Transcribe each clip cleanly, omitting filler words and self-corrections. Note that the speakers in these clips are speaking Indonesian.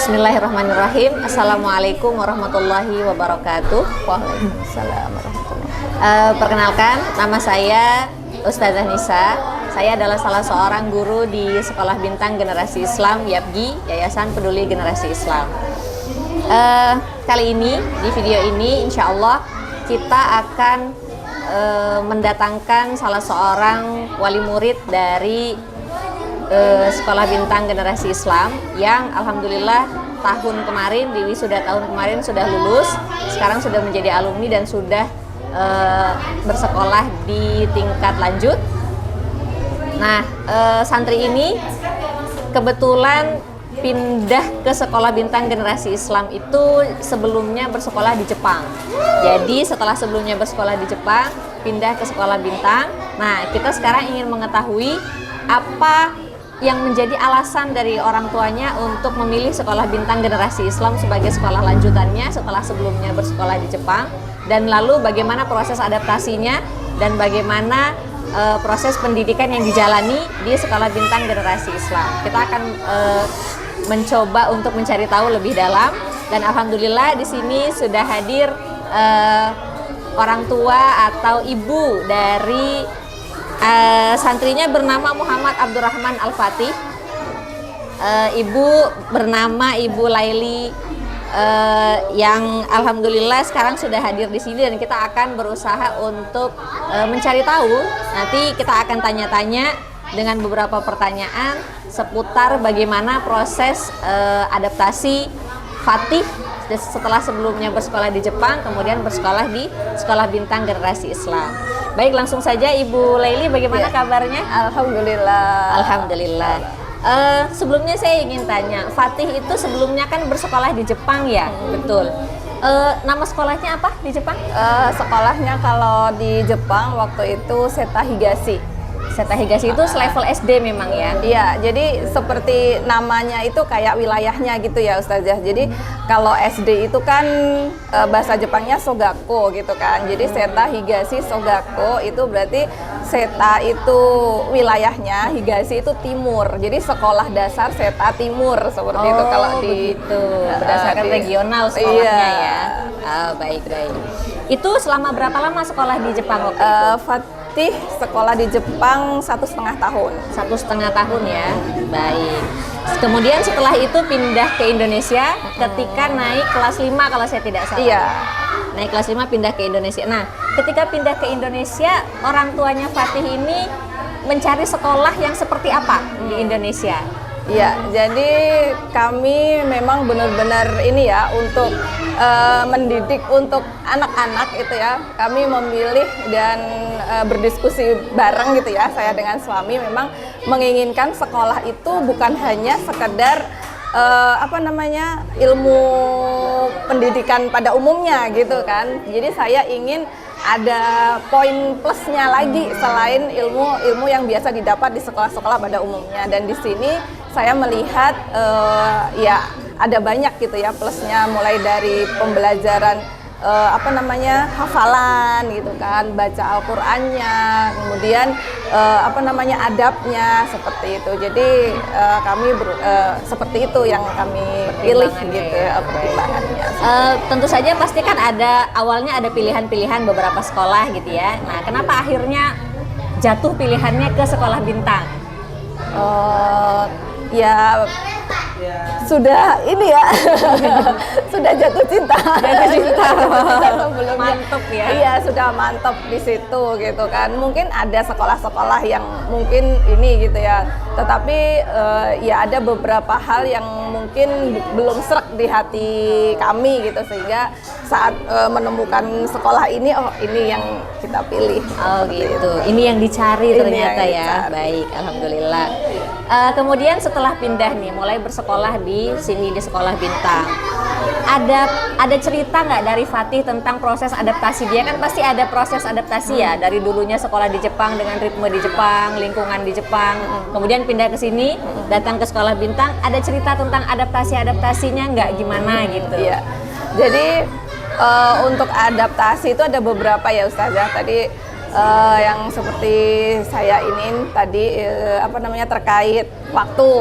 Bismillahirrahmanirrahim. Assalamualaikum warahmatullahi wabarakatuh. Waalaikumsalam warahmatullahi wabarakatuh. Perkenalkan, nama saya Ustazah Nisa. Saya adalah salah seorang guru di Sekolah Bintang Generasi Islam YAPGI, Yayasan Peduli Generasi Islam. Kali ini, di video ini, insya Allah kita akan mendatangkan salah seorang wali murid dari Sekolah Bintang Generasi Islam yang alhamdulillah tahun kemarin, di wisuda tahun kemarin sudah lulus, sekarang sudah menjadi alumni dan sudah bersekolah di tingkat lanjut. Nah, santri ini kebetulan pindah ke Sekolah Bintang Generasi Islam itu sebelumnya bersekolah di Jepang. Jadi setelah sebelumnya bersekolah di Jepang, pindah ke Sekolah Bintang. Nah, kita sekarang ingin mengetahui apa yang menjadi alasan dari orang tuanya untuk memilih Sekolah Bintang Generasi Islam sebagai sekolah lanjutannya setelah sebelumnya bersekolah di Jepang, dan lalu bagaimana proses adaptasinya dan bagaimana proses pendidikan yang dijalani di Sekolah Bintang Generasi Islam. Kita akan mencoba untuk mencari tahu lebih dalam, dan alhamdulillah di sini sudah hadir orang tua atau ibu dari santrinya bernama Muhammad Abdurrahman Al-Fatih. Ibu bernama Ibu Laili yang alhamdulillah sekarang sudah hadir di sini, dan kita akan berusaha untuk mencari tahu. Nanti kita akan tanya-tanya dengan beberapa pertanyaan seputar bagaimana proses adaptasi Fatih setelah sebelumnya bersekolah di Jepang, kemudian bersekolah di Sekolah Bintang Generasi Islam. Baik, langsung saja Ibu Laili, bagaimana kabarnya? Alhamdulillah. Alhamdulillah. Sebelumnya saya ingin tanya, Fatih itu sebelumnya kan bersekolah di Jepang ya? Betul. Nama sekolahnya apa di Jepang? Sekolahnya kalau di Jepang waktu itu Seta Higashi. Seta Higashi itu selevel SD memang ya? Iya, jadi seperti namanya itu kayak wilayahnya gitu ya Ustazah. Jadi kalau SD itu kan bahasa Jepangnya Sogako gitu kan. Jadi Seta Higashi Sogako itu berarti Seta itu wilayahnya, Higashi itu timur. Jadi sekolah dasar Seta Timur seperti itu kalau di berdasarkan regional sekolahnya ya. Baik. Itu selama berapa lama sekolah di Jepang waktu itu? Sekolah di Jepang 1,5 tahun. 1,5 tahun ya. Baik. Kemudian setelah itu pindah ke Indonesia ketika naik kelas 5 kalau saya tidak salah. Iya. Naik kelas 5 pindah ke Indonesia. Nah, ketika pindah ke Indonesia, orang tuanya Fatih ini mencari sekolah yang seperti apa di Indonesia? Iya, jadi kami memang benar-benar ini ya untuk mendidik untuk anak-anak itu ya. Kami memilih dan berdiskusi bareng gitu ya. Saya dengan suami memang menginginkan sekolah itu bukan hanya sekedar ilmu pendidikan pada umumnya gitu kan. Jadi saya ingin ada poin plusnya lagi selain ilmu yang biasa didapat di sekolah-sekolah pada umumnya. Dan di sini saya melihat ya ada banyak gitu ya plusnya, mulai dari pembelajaran hafalan gitu kan, baca Al-Qur'annya, kemudian adabnya seperti itu. Jadi kami seperti itu yang kami pilih gitu ya pertimbangannya. Tentu saja pasti kan awalnya ada pilihan-pilihan beberapa sekolah gitu ya. Nah, kenapa akhirnya jatuh pilihannya ke Sekolah Bintang? Ya sudah ini ya sudah jatuh cinta sebelumnya. Mantep ya. Iya, sudah mantep di situ gitu kan. Mungkin ada sekolah-sekolah yang mungkin ini gitu ya, tetapi ya ada beberapa hal yang mungkin belum serak di hati kami gitu, sehingga saat menemukan sekolah ini, ini yang kita pilih. Gitu. Ini yang dicari ternyata ya. Baik, alhamdulillah. Kemudian setelah pindah nih, mulai bersekolah di sini di Sekolah Bintang, ada cerita nggak dari Fatih tentang proses adaptasi? Dia kan pasti ada proses adaptasi ya, dari dulunya sekolah di Jepang dengan ritme di Jepang, lingkungan di Jepang, kemudian pindah ke sini, datang ke Sekolah Bintang. Ada cerita tentang adaptasinya nggak, gimana gitu? Iya. Jadi untuk adaptasi itu ada beberapa ya Ustazah. Tadi yang seperti saya ini tadi terkait waktu.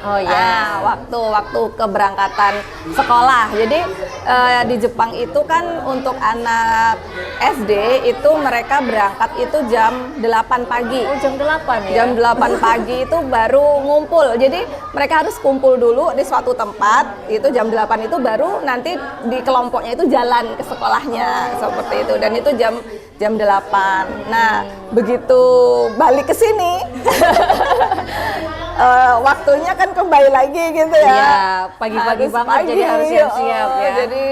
Oh ya. Waktu keberangkatan sekolah. Jadi di Jepang itu kan untuk anak SD itu mereka berangkat itu jam 8 pagi. Oh, jam 8 ya. Jam 8 pagi itu baru ngumpul. Jadi mereka harus kumpul dulu di suatu tempat. Itu jam 8 itu baru nanti di kelompoknya itu jalan ke sekolahnya seperti itu. Dan itu jam 8. Nah, begitu balik ke sini waktunya kan kembali lagi gitu ya. Iya, pagi-pagi banget jadi harus siap-siap ya. Jadi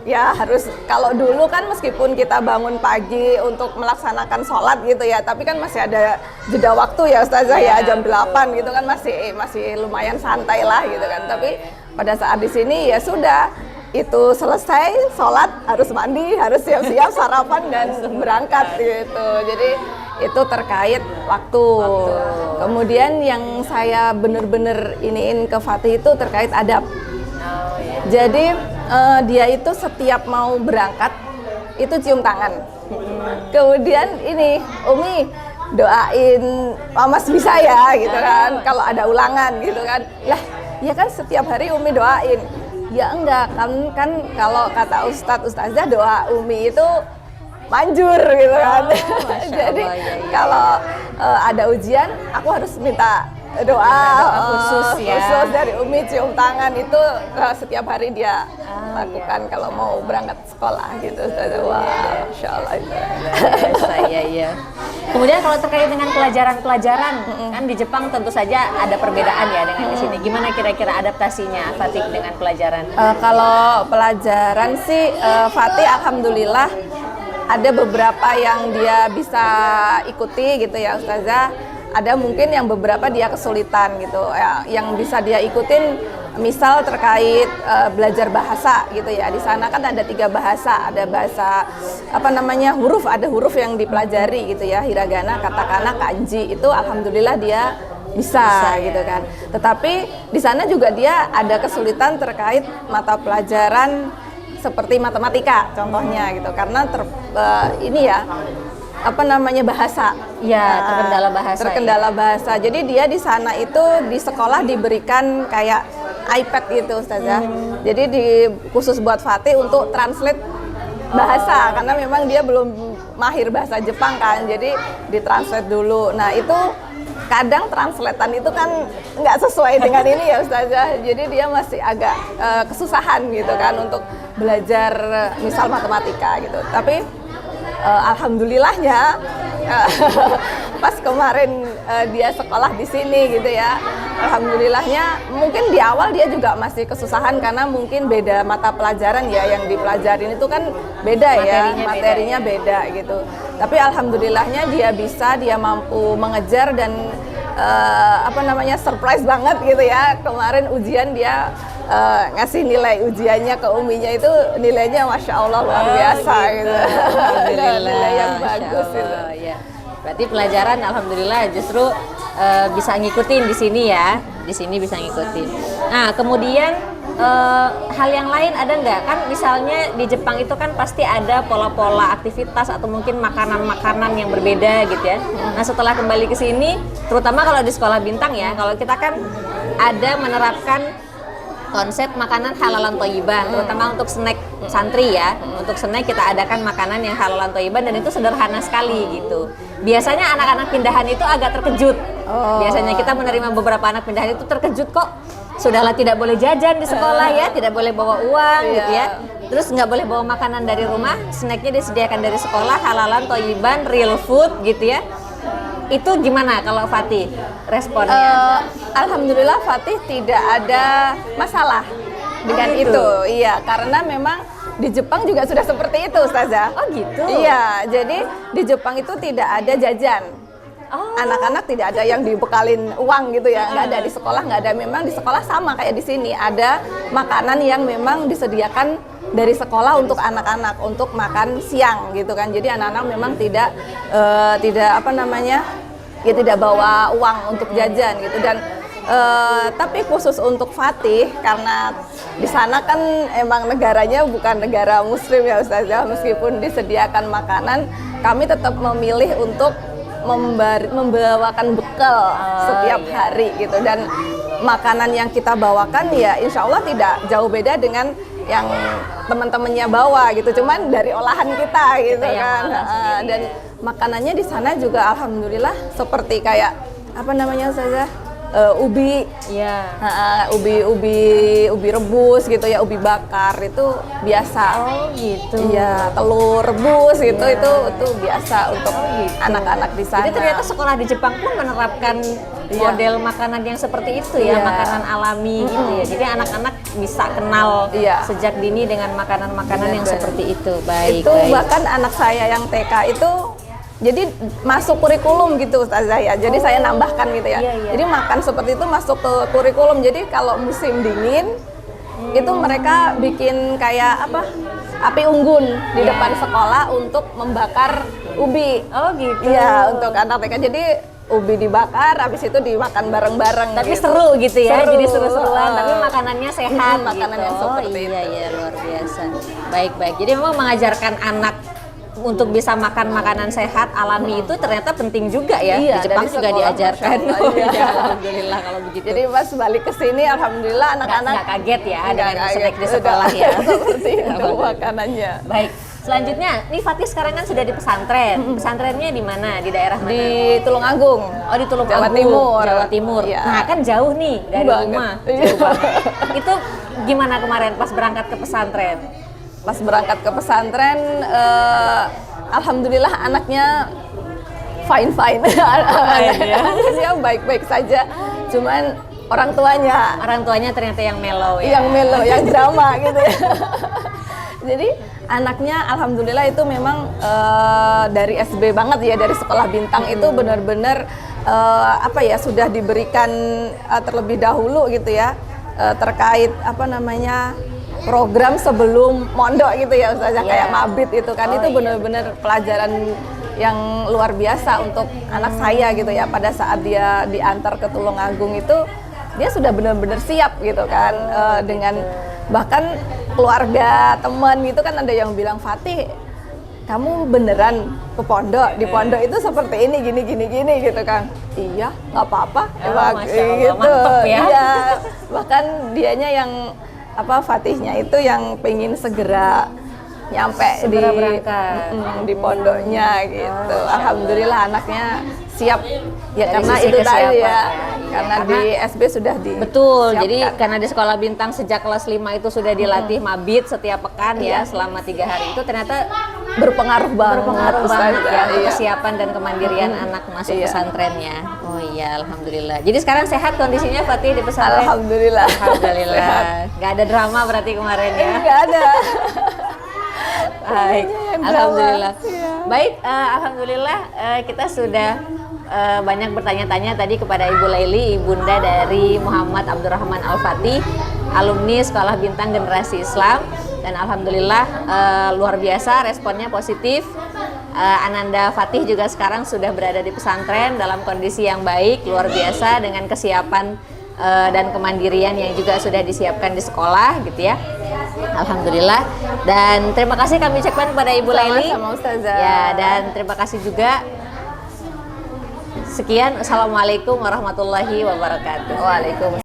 ya harus, kalau dulu kan meskipun kita bangun pagi untuk melaksanakan sholat gitu ya, tapi kan masih ada jeda waktu ya Ustazah ya, jam 8 gitu kan masih lumayan santai lah gitu kan. Tapi pada saat di sini ya sudah, itu selesai sholat harus mandi, harus siap-siap sarapan dan berangkat gitu. Jadi itu terkait waktu. Kemudian yang saya bener-bener iniin ke Fatih itu terkait adab. Jadi dia itu setiap mau berangkat itu cium tangan. Kemudian ini, Umi doain Mas bisa ya gitu kan, kalau ada ulangan gitu kan. Lah, ya kan setiap hari Umi doain. Ya enggak, kan kalau kata Ustazah doa Umi itu manjur gitu kan. Jadi kalau ada ujian aku harus minta doa khusus ya. Khusus dari Umi, cium tangan itu setiap hari dia lakukan kalau mau berangkat sekolah gitu. Wah, Masya Allah itu. Iya. Kemudian kalau terkait dengan pelajaran-pelajaran, kan di Jepang tentu saja ada perbedaan ya dengan di sini. Gimana kira-kira adaptasinya Fatih dengan pelajaran? Kalau pelajaran sih Fatih alhamdulillah ada beberapa yang dia bisa ikuti gitu ya Ustazah. Ada mungkin yang beberapa dia kesulitan gitu ya, yang bisa dia ikutin misal terkait belajar bahasa gitu ya. Di sana kan ada 3 bahasa, ada bahasa huruf, ada huruf yang dipelajari gitu ya, hiragana, katakana, kanji, itu alhamdulillah dia bisa gitu kan. Tetapi di sana juga dia ada kesulitan terkait mata pelajaran seperti matematika contohnya gitu, karena bahasa. Ya, terkendala bahasa. Jadi dia di sana itu di sekolah diberikan kayak iPad gitu Ustazah. Jadi khusus buat Fatih untuk translate bahasa, karena memang dia belum mahir bahasa Jepang kan. Jadi ditranslate dulu. Nah, itu kadang translatean itu kan nggak sesuai dengan ini ya Ustazah. Jadi dia masih agak kesusahan gitu kan untuk belajar misal matematika gitu. Tapi alhamdulillahnya pas kemarin dia sekolah di sini gitu ya, alhamdulillahnya mungkin di awal dia juga masih kesusahan karena mungkin beda mata pelajaran ya, yang dipelajarin itu kan beda materinya beda gitu. Tapi alhamdulillahnya dia mampu mengejar dan surprise banget gitu ya. Kemarin ujian dia ngasih nilai ujiannya ke Uminya itu nilainya Masya Allah luar biasa gitu. Nilai yang bagus itu. Ya. Berarti pelajaran alhamdulillah justru bisa ngikutin di sini ya. Di sini bisa ngikutin. Nah, kemudian hal yang lain ada nggak? Kan misalnya di Jepang itu kan pasti ada pola-pola aktivitas atau mungkin makanan-makanan yang berbeda gitu ya. Nah, setelah kembali ke sini, terutama kalau di sekolah bintang ya, kalau kita kan ada menerapkan konsep makanan halalan thayyiban, terutama untuk snack santri ya. Untuk snack kita adakan makanan yang halalan thayyiban dan itu sederhana sekali gitu. Biasanya anak-anak pindahan itu agak terkejut. Biasanya kita menerima beberapa anak pindahan itu terkejut kok. Sudahlah tidak boleh jajan di sekolah ya, tidak boleh bawa uang gitu ya. Terus nggak boleh bawa makanan dari rumah, snacknya disediakan dari sekolah, halalan thayyiban, real food gitu ya. Itu gimana kalau Fatih responnya? Alhamdulillah Fatih tidak ada masalah dengan itu. Iya, karena memang di Jepang juga sudah seperti itu Ustazah. Oh gitu? Iya, jadi di Jepang itu tidak ada jajan. Anak-anak tidak ada yang dibekalin uang gitu ya, nggak ada di sekolah, nggak ada. Memang di sekolah sama kayak di sini, ada makanan yang memang disediakan dari sekolah untuk anak-anak untuk makan siang gitu kan. Jadi anak-anak memang tidak tidak bawa uang untuk jajan gitu. Dan Tapi khusus untuk Fatih, karena di sana kan emang negaranya bukan negara Muslim ya Ustazah, meskipun disediakan makanan, kami tetap memilih untuk membawakan bekal setiap hari gitu, dan makanan yang kita bawakan ya insya Allah tidak jauh beda dengan yang teman-temannya bawa gitu, cuman dari olahan kita gitu kan. Dan makanannya di sana juga alhamdulillah seperti kayak apa namanya Ustazah, ubi, ubi rebus gitu ya, ubi bakar itu biasa. Oh gitu. Iya, telur rebus gitu, itu biasa untuk anak-anak di sana. Jadi ternyata sekolah di Jepang pun menerapkan model makanan yang seperti itu ya, makanan alami gitu ya. Jadi anak-anak bisa kenal sejak dini dengan makanan-makanan yang seperti itu. Baik. Itu bahkan anak saya yang TK itu jadi masuk kurikulum gitu Ustazah ya. Jadi saya nambahkan gitu ya. Jadi makan seperti itu masuk ke kurikulum. Jadi kalau musim dingin itu mereka bikin kayak apa? Api unggun di depan sekolah untuk membakar ubi. Oh gitu. Iya, untuk anak TK. Jadi ubi dibakar, habis itu dimakan bareng-bareng. Tapi gitu. seru gitu ya, seru. jadi seru-seruan. Tapi makanannya sehat. Makanannya gitu. seperti itu. Iya luar biasa. Baik. Jadi memang mengajarkan anak untuk bisa makan makanan sehat alami itu ternyata penting juga ya. Iya, di Jepang dari juga sekolah, diajarkan. Masya Allah, iya. Alhamdulillah kalau begitu. Jadi pas balik ke sini alhamdulillah anak-anak nggak kaget ya nggak dengan kaget. snack di sekolah ya. Seperti itu makanannya. Baik. Selanjutnya, nih Fatih sekarang kan sudah di pesantren. Pesantrennya di mana? Di daerah mana? Di Tulungagung. Oh, di Tulungagung, Jawa Timur. Jawa Timur. Iya. Nah, kan jauh nih dari Banget. rumah. Iya. Jauh banget. Itu gimana kemarin pas berangkat ke pesantren? Pas berangkat ke pesantren, alhamdulillah anaknya fine. Anaknya baik-baik saja. Cuman orang tuanya Ternyata yang mellow ya. yang melo, yang drama gitu ya. Jadi anaknya alhamdulillah itu memang dari SB banget ya, dari sekolah bintang itu benar-benar apa ya, sudah diberikan terlebih dahulu gitu ya, terkait apa namanya, program sebelum mondok gitu ya Ustazah, kayak mabit itu kan. Itu benar-benar pelajaran yang luar biasa untuk anak saya gitu ya. Pada saat dia diantar ke Tulungagung itu dia sudah benar-benar siap gitu kan, dengan bahkan keluarga, teman gitu kan, ada yang bilang, Fatih kamu beneran ke pondok, di pondok itu seperti ini gini gitu kan. Iya, nggak apa-apa gitu. Mantep ya. Iya, bahkan dianya yang apa, Fatihnya itu yang pengen segera nyampe berangkat di pondoknya gitu. Alhamdulillah anaknya siap ya, Dari karena sisi itu tadi kesiapan, ya, karena karena di SB sudah di betul. siapkan. Jadi karena di sekolah bintang sejak kelas 5 itu sudah dilatih mabit setiap pekan ya, selama 3 hari itu ternyata berpengaruh banget ya untuk iya. kesiapan dan kemandirian anak masuk pesantrennya. Oh iya, alhamdulillah. Jadi sekarang sehat kondisinya Fatih di pesantren? Alhamdulillah. Alhamdulillah. Nggak ada drama berarti kemarin ya? Enggak ada. Baik, Yang alhamdulillah. drama, iya. Baik, alhamdulillah kita sudah banyak bertanya-tanya tadi kepada Ibu Laili, ibunda dari Muhammad Abdurrahman Al-Fatih, alumni Sekolah Bintang Generasi Islam, dan alhamdulillah luar biasa responnya positif. Ananda Fatih juga sekarang sudah berada di pesantren dalam kondisi yang baik, luar biasa, dengan kesiapan dan kemandirian yang juga sudah disiapkan di sekolah gitu ya. Alhamdulillah, dan terima kasih kami ucapkan kepada Ibu Laili. Sama Ustazah. Ya, dan terima kasih juga. Sekian, assalamualaikum warahmatullahi wabarakatuh. Waalaikumsalam.